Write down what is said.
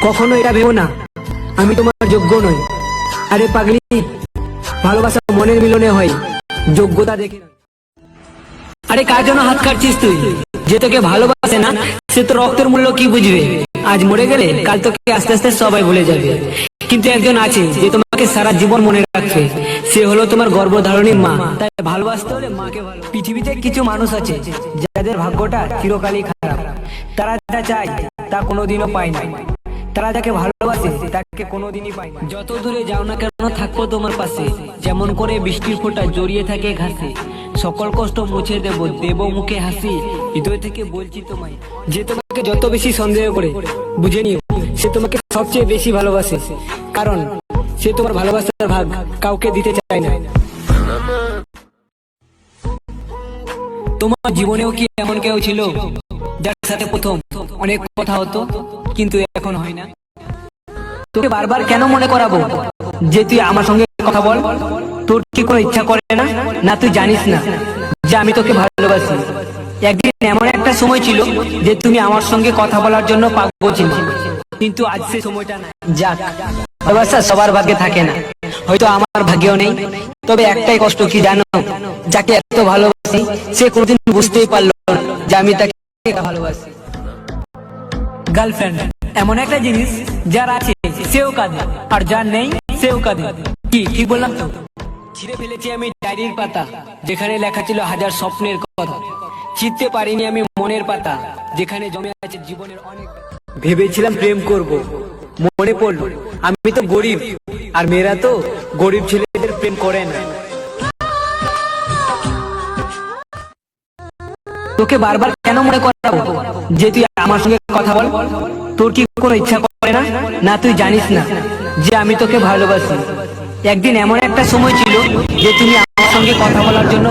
কখনো এটা ভেবো না আমি তোমার যোগ্য নই। আরে পাগলি, ভালোবাসা মনের মিলনে হয়, যোগ্যতা দেখে নয়। আরে কার জন্য হাত কাটছিস তুই? যে তোকে ভালোবাসে না সে তো রক্তের মূল্য কি বুঝবে? আজ মরে গেলে কাল তোকে আস্তে আস্তে সবাই ভুলে যাবে, কিন্তু একজন আছে যে তোমাকে সারা জীবন মনে রাখবে। সে হলো তোমার গর্ভধারণী মা। তাই ভালোবাসতে হলে মাকে ভালো। পৃথিবীতে কিছু মানুষ আছে যাদের ভাগ্যটা চিরকালই খারাপ। তারা যা চায় তা কোনোদিনও পায় না, তারা যাকে ভালোবাসে তাকে কোনোদিনই পায় না। যত দূরে যাও না কেন থাকবো তোমার পাশে, যেমন করে বৃষ্টির ফোঁটা জড়িয়ে থাকে ঘাসে। সকল কষ্ট মুছে দেব, দেব মুখে হাসি। হৃদয় থেকে বলছি তোমায়, যে তোমাকে যত বেশি সন্দেহ করে বুঝে নিও, সে তোমাকে সবচেয়ে বেশি ভালোবাসে। কারণ সে তোমার ভালোবাসার ভাগ কাউকে দিতে চায় না। তোমার জীবনেও কি এমন কেউ ছিল যার সাথে প্রথম অনেক কথা হতো কিন্তু এখন হয় না? তোকে বারবার কেন মনে করাবো যে তুই আমার সঙ্গে কথা বল? তোর কি কোনো ইচ্ছা করে না? না তুই জানিস না যে আমি তোকে ভালোবাসি? একদিন এমন একটা সময় ছিল যে তুমি আমার সঙ্গে কথা বলার জন্য পাগল ছিলে, কিন্তু আজ সে সময়টা না। যাক, ভালোবাসা সবার ভাগ্যে থাকে না, হয়তো আমার ভাগ্যেও নেই। তবে একটাই কষ্ট কি জানো, যাকে এত ভালোবাসি সে কোনোদিন বুঝতেই পারলো না যে আমি তাকে ভালোবাসি। গার্লফ্রেন্ড এমন একটা জিনিস, যার আছে সেও কাঁদে আর যার নেই সেও কাঁদে। কি ঠিক বললাম তো? ছিঁড়ে ফেলেছি আমি ডায়েরির পাতা, যেখানে লেখা ছিল হাজার স্বপ্নের কথা। চিনতে পারিনি আমি মনের পাতা, যেখানে জমে আছে জীবনের অনেক। ভেবেছিলাম প্রেম করব, মনে পড়লো আমি তো গরিব, আর মেয়েরা তো গরিব ছেলেদের প্রেম করে না। তোকে বারবার কেন মনে করাবো যে তুই আমার সঙ্গে কথা বল? তোর কি কোনো ইচ্ছা করে না? না তুই জানিস না যে আমি তোকে ভালোবাসি? একদিন এমন একটা সময় ছিল যে তুমি আমার সঙ্গে কথা বলার জন্য